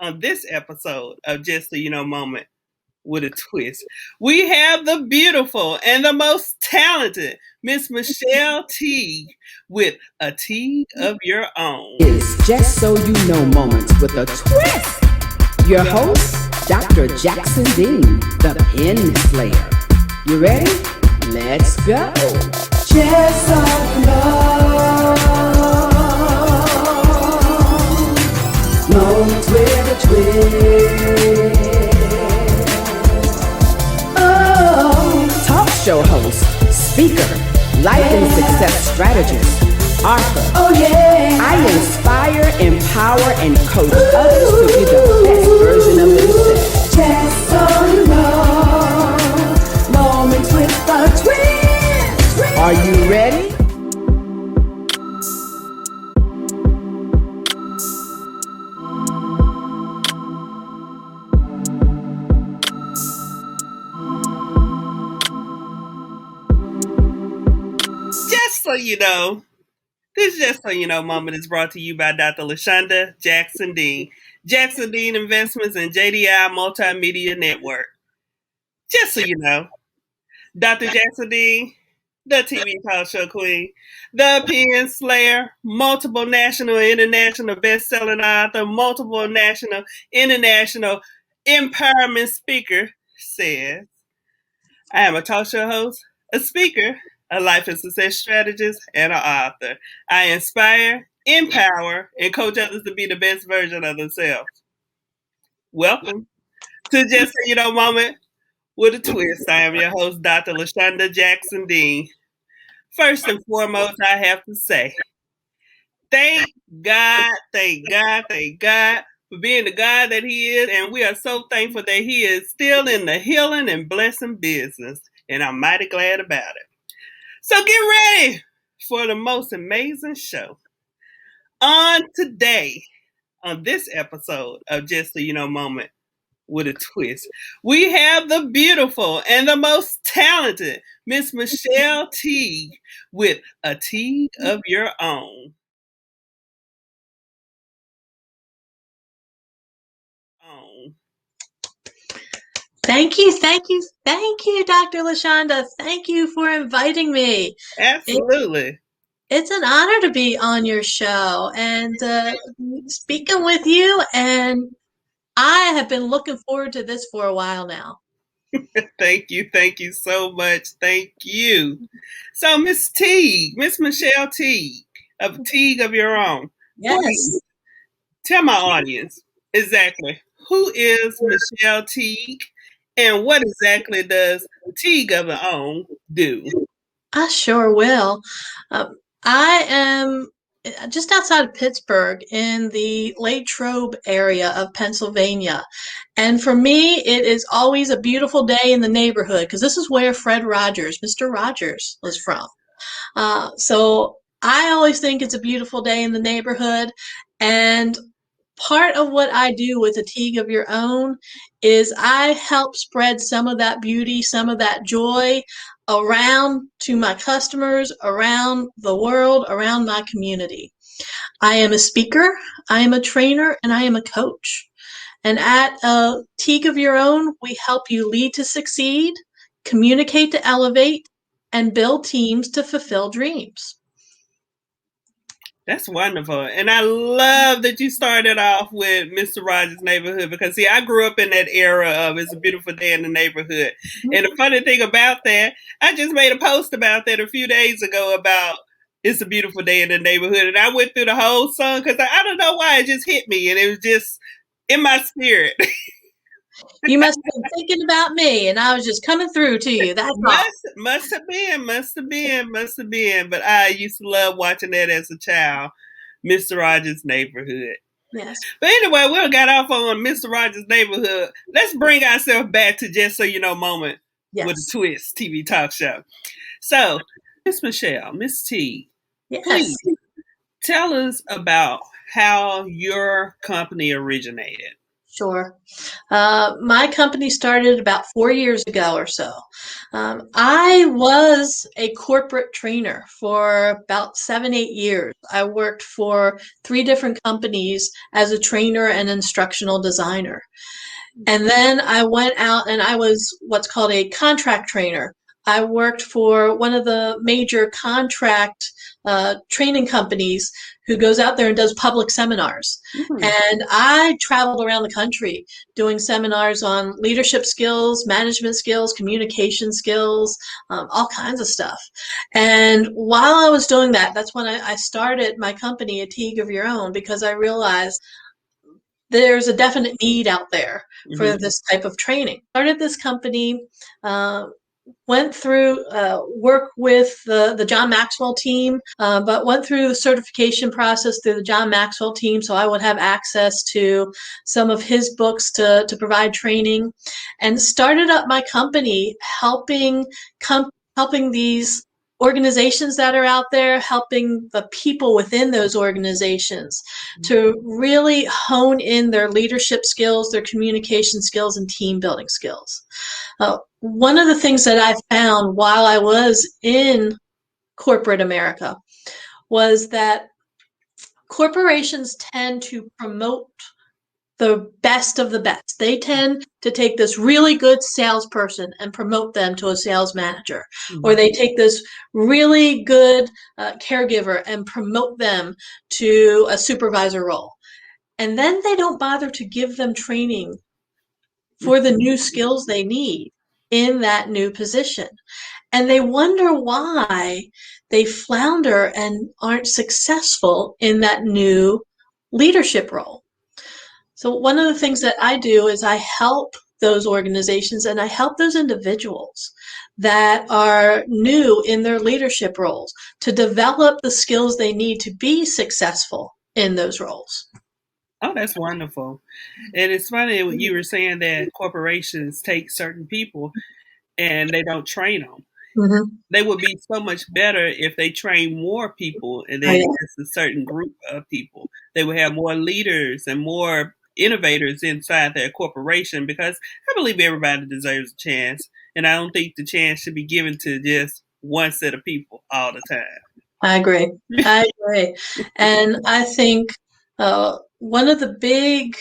On this episode of Just So You Know Moment with a Twist, we have the beautiful and the most talented Miss Michelle Teague with A Teague of Your Own. Is Just So You Know Moments with a Twist. Your host, Dr. Jackson Dean, the Pen Slayer. You ready? Let's go. Just so you know, moments with a twist. Oh, talk show host, speaker, life and success strategist, author. Oh yeah. I inspire, empower, and coach others to be the best version of themselves. Just so you know, moments with a twist. Are you ready? Just so you know, this Just So You Know moment is brought to you by Dr. LaShonda Jackson Dean, Jackson Dean Investments and JDI Multimedia Network. Just so you know, Dr. Jackson Dean, the TV talk show queen, the Pen Slayer, multiple national and international best-selling author, multiple national, international empowerment speaker, says, I am a talk show host, a speaker, a life and success strategist, and an author. I inspire, empower, and coach others to be the best version of themselves. Welcome to Just So You Know Moment with a Twist. I am your host, Dr. LaShonda Jackson Dean. First and foremost, I have to say, thank God for being the God that He is, and we are so thankful that He is still in the healing and blessing business, and I'm mighty glad about it. So get ready for the most amazing show. On this episode of Just So You Know Moment with a Twist, we have the beautiful and the most talented Miss Michelle Teague with A Teague of Your Own. Thank you, Dr. LaShonda. Thank you for inviting me. Absolutely. It's an honor to be on your show and speaking with you, and I have been looking forward to this for a while now. Thank you so much. Thank you. So, Miss Michelle Teague, of Teague of Your Own. Yes. Tell my audience exactly who is Michelle Teague and what exactly does Teague of Your Own do? I sure will. I am just outside of Pittsburgh in the Latrobe area of Pennsylvania. And for me, it is always a beautiful day in the neighborhood because this is where Mr. Rogers, was from. So I always think it's a beautiful day in the neighborhood. And part of what I do with A Teague of Your Own is I help spread some of that beauty, some of that joy around to my customers, around the world, around my community. I am a speaker, I am a trainer, and I am a coach. And at A Teague of Your Own, we help you lead to succeed, communicate to elevate, and build teams to fulfill dreams. That's wonderful. And I love that you started off with Mr. Rogers' Neighborhood because, see, I grew up in that era of It's a Beautiful Day in the Neighborhood. Mm-hmm. And the funny thing about that, I just made a post about that a few days ago about It's a Beautiful Day in the Neighborhood. And I went through the whole song because I don't know why it just hit me. And it was just in my spirit. You must have been thinking about me, and I was just coming through to you. That's must have been. But I used to love watching that as a child, Mr. Rogers' Neighborhood. Yes. But anyway, we got off on Mr. Rogers' Neighborhood. Let's bring ourselves back to Just So You Know Moment with a Twist TV talk show. So, Miss Michelle, Miss T, please tell us about how your company originated. Sure. My company started about 4 years ago or so. I was a corporate trainer for about 7, 8 years. I worked for 3 different companies as a trainer and instructional designer. And then I went out and I was what's called a contract trainer. I worked for one of the major contract training companies who goes out there and does public seminars. Mm-hmm. And I traveled around the country doing seminars on leadership skills, management skills, communication skills, all kinds of stuff. And while I was doing that, that's when I started my company, A Teague of Your Own, because I realized there's a definite need out there for Mm-hmm. this type of training. Started this company, went through work with the John Maxwell team, but went through the certification process through the John Maxwell team, so I would have access to some of his books to provide training, and started up my company helping these organizations that are out there, helping the people within those organizations to really hone in their leadership skills, their communication skills, and team building skills. One of the things that I found while I was in corporate America was that corporations tend to promote the best of the best. They tend to take this really good salesperson and promote them to a sales manager, or they take this really good caregiver and promote them to a supervisor role. And then they don't bother to give them training for the new skills they need in that new position. And they wonder why they flounder and aren't successful in that new leadership role. So one of the things that I do is I help those organizations and I help those individuals that are new in their leadership roles to develop the skills they need to be successful in those roles. Oh, that's wonderful. And it's funny when you were saying that corporations take certain people and they don't train them. Mm-hmm. They would be so much better if they train more people and Oh, then yeah. just a certain group of people. They would have more leaders and more innovators inside their corporation because I believe everybody deserves a chance. And I don't think the chance should be given to just one set of people all the time. I agree. I agree. And I think one of the big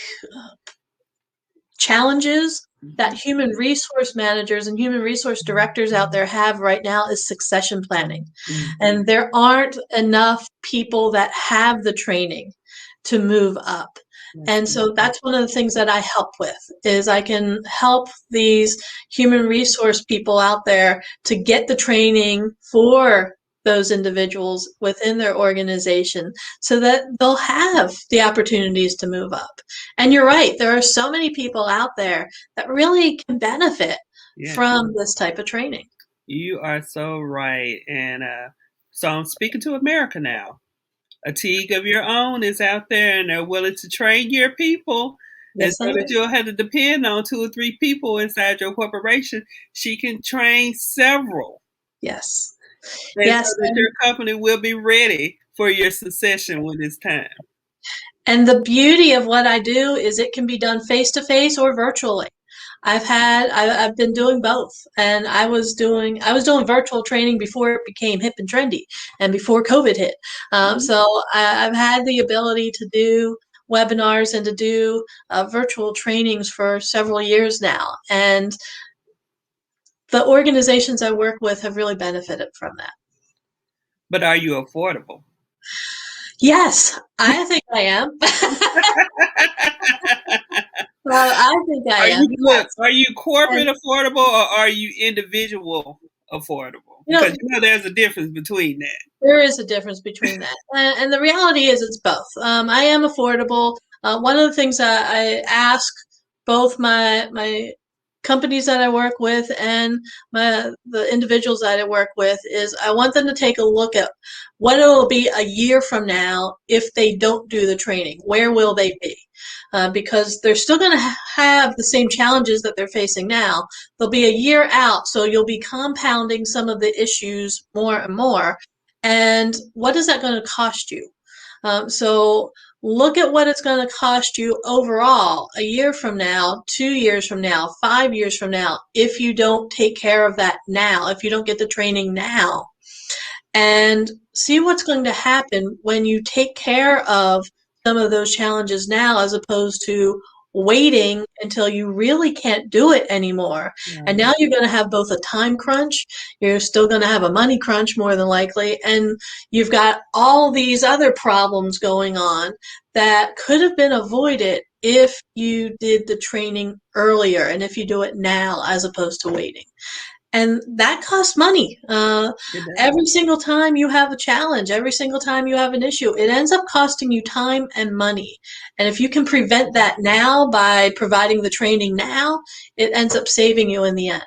challenges that human resource managers and human resource directors out there have right now is succession planning. Mhm. And there aren't enough people that have the training to move up. And so that's one of the things that I help with is I can help these human resource people out there to get the training for those individuals within their organization so that they'll have the opportunities to move up. And you're right, there are so many people out there that really can benefit Yeah. from this type of training. You are so right. And so I'm speaking to America now. A Teague of Your Own is out there and they're willing to train your people. Yes, and so they that do. you'll have to depend on 2 or 3 people inside your corporation. She can train several. Yes. And Yes. so that your company will be ready for your succession when it's time. And the beauty of what I do is it can be done face to face or virtually. I've been doing both, and I was doing virtual training before it became hip and trendy, and before COVID hit. So I've had the ability to do webinars and to do virtual trainings for several years now, and the organizations I work with have really benefited from that. But are you affordable? Yes, I think I am. Well, I think I am. Are you corporate And, affordable or are you individual affordable? you know, Because there's a difference between that. there is a difference between that. And the reality is it's both. I am affordable. One of the things that I ask both my companies that I work with and the individuals that I work with is I want them to take a look at what it will be a year from now if they don't do the training. Where will they be? Because they're still going to have the same challenges that they're facing now. They'll be a year out, so you'll be compounding some of the issues more and more. And what is that going to cost you? So look at what it's going to cost you overall a year from now, 2 years from now, 5 years from now, if you don't take care of that now, if you don't get the training now, and see what's going to happen when you take care of some of those challenges now as opposed to waiting until you really can't do it anymore. And Right. now you're going to have both a time crunch, you're still going to have a money crunch more than likely, and you've got all these other problems going on that could have been avoided if you did the training earlier and if you do it now as opposed to waiting. And that costs money. It does. Every single time you have a challenge, every single time you have an issue, it ends up costing you time and money. And if you can prevent that now by providing the training now, it ends up saving you in the end.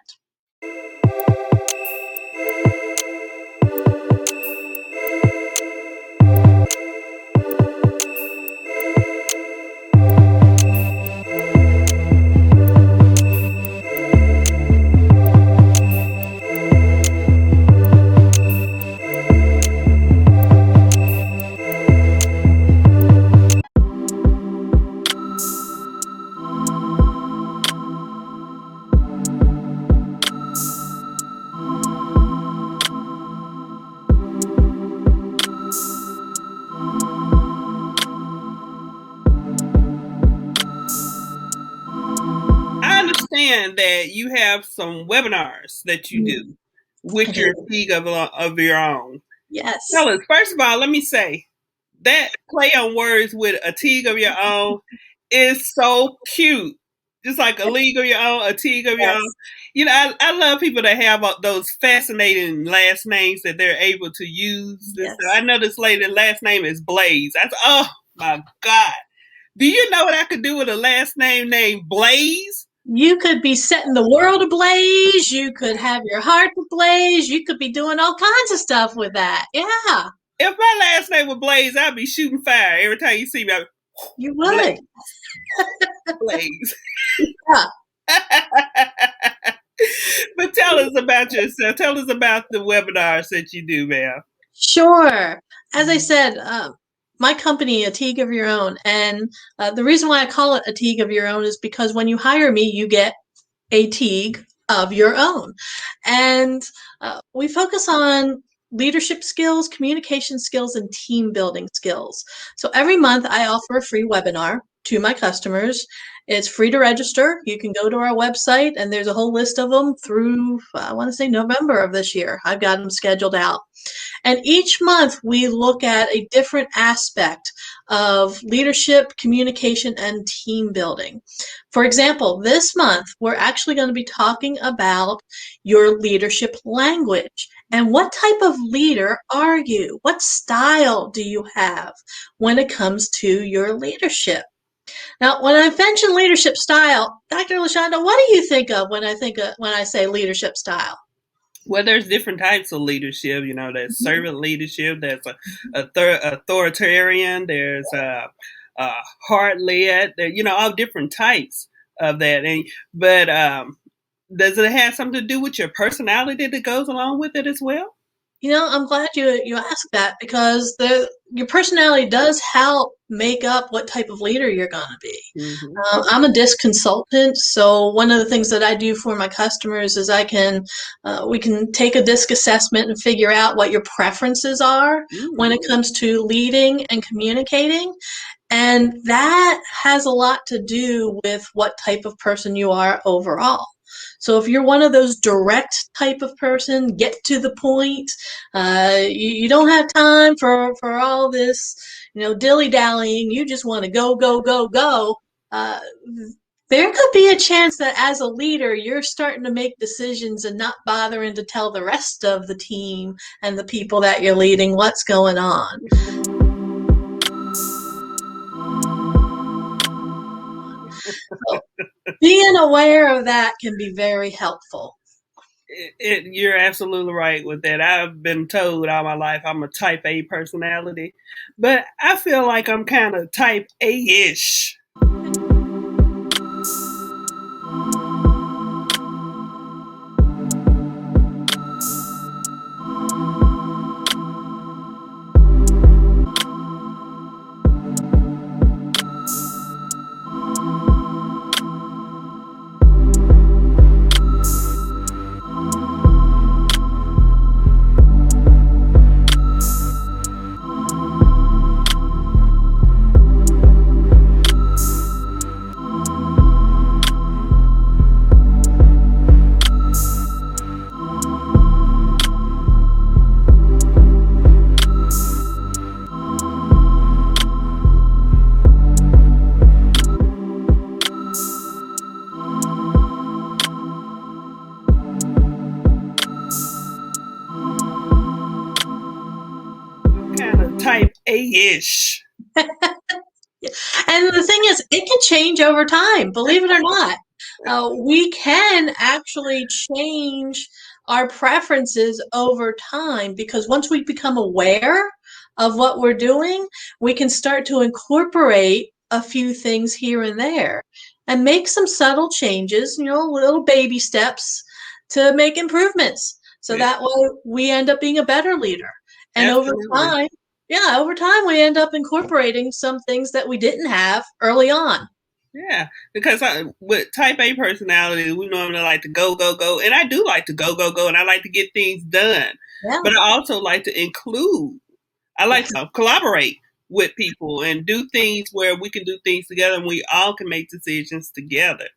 I understand that you have some webinars that you Mm, do I with your do. league of your own. Yes. Tell us, first of all, let me say that play on words with a teague of your own is so cute. Just like a league of your own, a teague of your own. Yes. You know, I love people that have those fascinating last names that they're able to use. This, I Yes. know this lady's last name is Blaze. Oh my God. Do you know what I could do with a last name named Blaze? You could be setting the world ablaze. You could have your heart ablaze. You could be doing all kinds of stuff with that. Yeah, If my last name was Blaze, I'd be shooting fire every time you see me. you Blaze, would. Blaze. Yeah. But tell us about yourself. Tell us about the webinars that you do, ma'am. Sure. As I said, my company, A Teague of Your Own, and the reason why I call it A Teague of Your Own is because when you hire me, you get a Teague of your own. And we focus on leadership skills, communication skills, and team building skills. So every month, I offer a free webinar to my customers. It's free to register. You can go to our website, and there's a whole list of them through, I want to say, November of this year. I've got them scheduled out. And each month we look at a different aspect of leadership, communication, and team building. For example, this month we're actually going to be talking about your leadership language. And what type of leader are you? What style do you have when it comes to your leadership? Now, when I mention leadership style, Dr. LaShonda, what do you think of when I say leadership style? Well, there's different types of leadership. You know, there's servant leadership. There's authoritarian. There's heart led. There, you know, all different types of that. And but does it have something to do with your personality that goes along with it as well? You know, I'm glad you asked that because your personality does help make up what type of leader you're going to be. Mm-hmm. I'm a DISC consultant, so one of the things that I do for my customers is we can take a DISC assessment and figure out what your preferences are when Mm. it comes to leading and communicating. And that has a lot to do with what type of person you are overall. So if you're one of those direct type of person, get to the point, you don't have time for all this, dilly-dallying, you just want to go, go, go, go, uh, there could be a chance that as a leader, you're starting to make decisions and not bothering to tell the rest of the team and the people that you're leading what's going on. So being aware of that can be very helpful. You're absolutely right with that. I've been told all my life I'm a type A personality, but I feel like I'm kind of type A-ish. A-ish. And the thing is, it can change over time, believe it or not. We can actually change our preferences over time because once we become aware of what we're doing, we can start to incorporate a few things here and there and make some subtle changes, little baby steps to make improvements. So Yeah, that way we end up being a better leader. And absolutely. over time, we end up incorporating some things that we didn't have early on. Yeah, because with type A personality, we normally like to go, go, go. And I do like to go, go, go. And I like to get things done. Yeah. But I also like to include, I like Yes. to collaborate with people and do things where we can do things together and we all can make decisions together.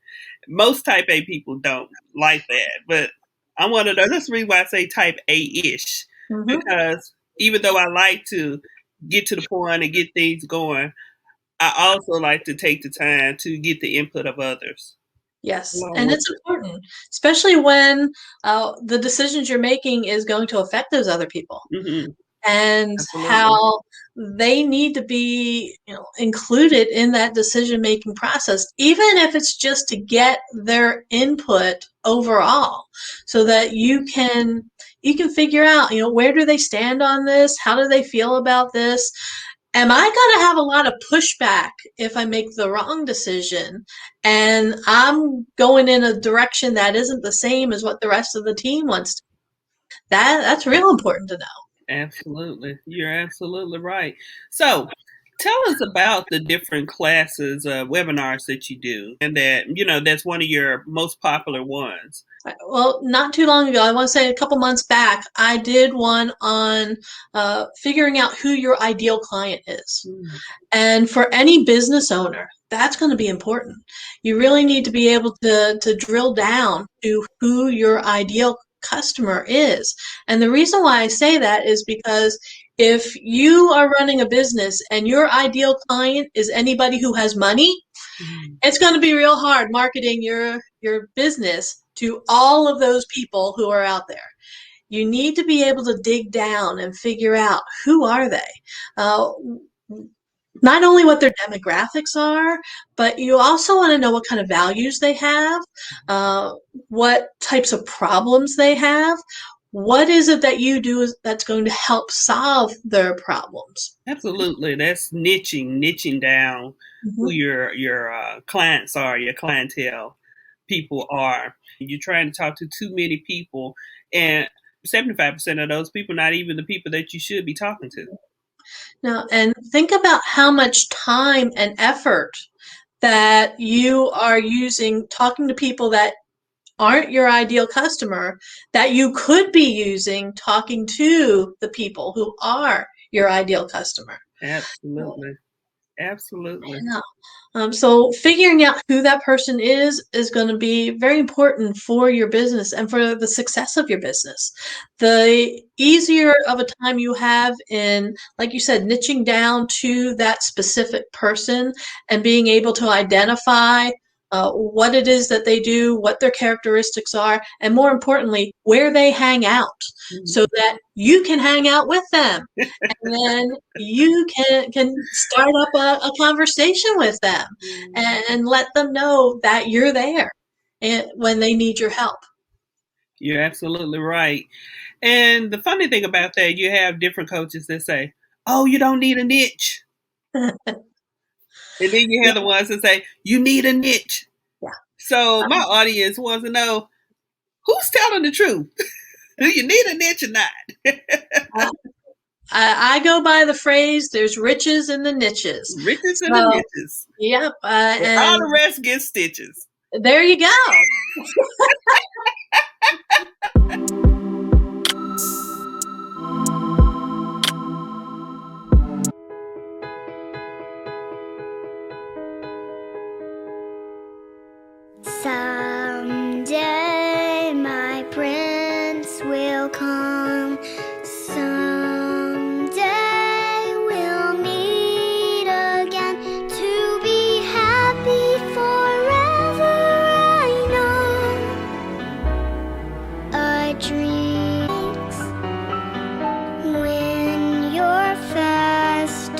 Most type A people don't like that. But I'm one of those. That's the reason why I say type A ish. Hmm. Because even though I like to get to the point and get things going, I also like to take the time to get the input of others. Yes. Along And with it's important, especially when the decisions you're making is going to affect those other people. hmm And Absolutely. how they need to be included in that decision making process, even if it's just to get their input overall, so that you can figure out where do they stand on this, how do they feel about this, am I going to have a lot of pushback if I make the wrong decision and I'm going in a direction that isn't the same as what the rest of the team wants to. That's real important to know. Absolutely. You're absolutely right. So, tell us about the different classes, webinars that you do, and that's one of your most popular ones. Well, not too long ago, I want to say a couple months back, I did one on figuring out who your ideal client is. Mm-hmm. And for any business owner, that's going to be important. You really need to be able to drill down to who your ideal customer is. And the reason why I say that is because if you are running a business and your ideal client is anybody who has money, it's going to be real hard marketing your business to all of those people who are out there. You need to be able to dig down and figure out who are they. Uh, Not only what their demographics are, but you also want to know what kind of values they have, uh, what types of problems they have. What is it that you do that's going to help solve their problems? Absolutely. That's niching down who Mhm. your clients are, your clientele people are. You're trying to talk to too many people, and 75% of those people not even the people that you should be talking to. Now, and think about how much time and effort that you are using talking to people that aren't your ideal customer that you could be using talking to the people who are your ideal customer. Absolutely. Absolutely. Yeah. So figuring out who that person is going to be very important for your business and for the success of your business. The easier of a time you have in, like you said, niching down to that specific person and being able to identify what it is that they do, what their characteristics are, and more importantly, where they hang out, so Mhm. that you can hang out with them and then you can start up a conversation with them and let them know that you're there and when they need your help. You're absolutely right. And the funny thing about that, you have different coaches that say, "Oh, you don't need a niche." And then you Yeah, have the ones that say, "You need a niche." yeah. So my audience wants to know who's telling the truth. Do you need a niche or not? I, I go by the phrase, "There's riches in the niches." Riches and the So, niches. yep, And all and the rest get stitches. there you go. Someday my prince will come. Someday we'll meet again to be happy forever. I know a dream when you're fast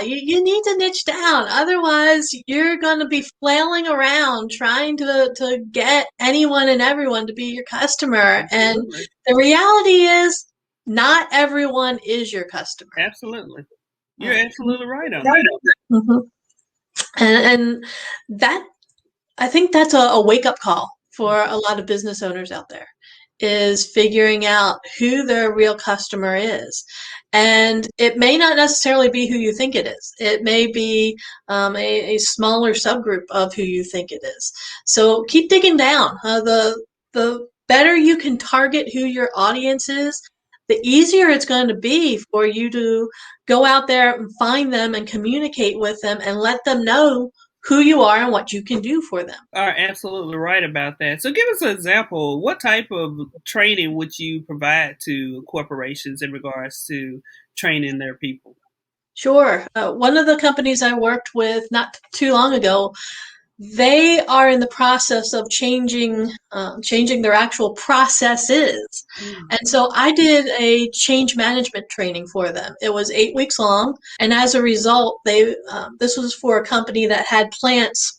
Yeah, you need to niche down. Otherwise, you're going to be flailing around trying to get anyone and everyone to be your customer. And Absolutely. the reality is, not everyone is your customer. Absolutely. You're Right. absolutely right on that. Mhm. And that I think that's a wake-up call for a lot of business owners out there, is figuring out who their real customer is. And it may not necessarily be who you think it is. It may be a smaller subgroup of who you think it is. So keep digging down. The better you can target who your audience is, the easier it's going to be for you to go out there and find them and communicate with them and let them know who you are and what you can do for them. Are absolutely right about that. So give us an example. What type of training would you provide to corporations in regards to training their people? Sure. One of the companies I worked with not too long ago, they are in the process of changing their actual processes. And so I did a change management training for them. It was 8 weeks long, and as a result, this was for a company that had plants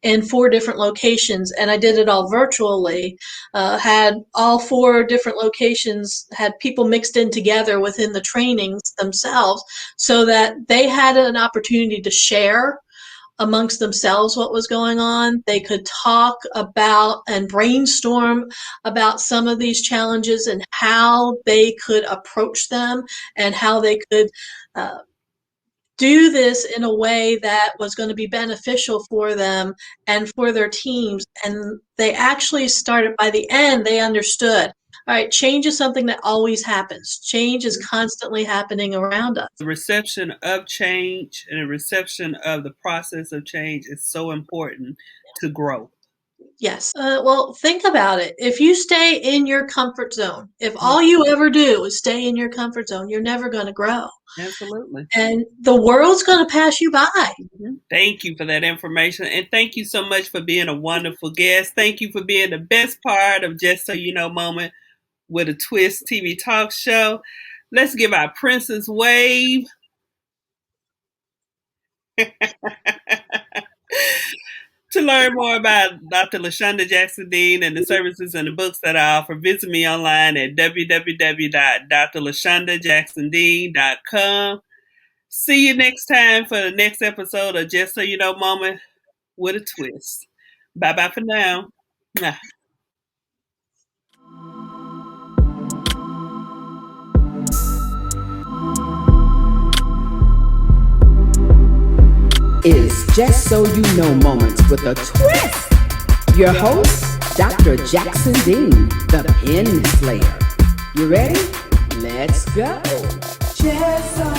in 4 different locations, and I did it all virtually. Had all 4 different locations, had people mixed in together within the trainings themselves, so that they had an opportunity to share amongst themselves what was going on. They could talk about and brainstorm about some of these challenges and how they could approach them, and how they could uh, do this in a way that was going to be beneficial for them and for their teams. And they actually started, by the end, they understood, all right, change is something that always happens. Change is constantly happening around us. The reception of change and the reception of the process of change is so important to grow. Yes. Well, think about it. If you stay in your comfort zone, if all you ever do is stay in your comfort zone, you're never going to grow. Absolutely. And the world's going to pass you by. Thank you for that information. And thank you so much for being a wonderful guest. Thank you for being the best part of Just So You Know Moment with a Twist TV talk show. Let's give our princess wave. To learn more about Dr. LaShonda Jackson Dean and the services and the books that I offer, visit me online at www.drlashondajacksondean.com. See you next time for the next episode of Just So You Know Moment with a Twist. Bye-bye for now. Is Just So You Know Moments with a Twist. Your host, Dr. Jackson Dean, the Pen Slayer. You ready? Let's go. Just so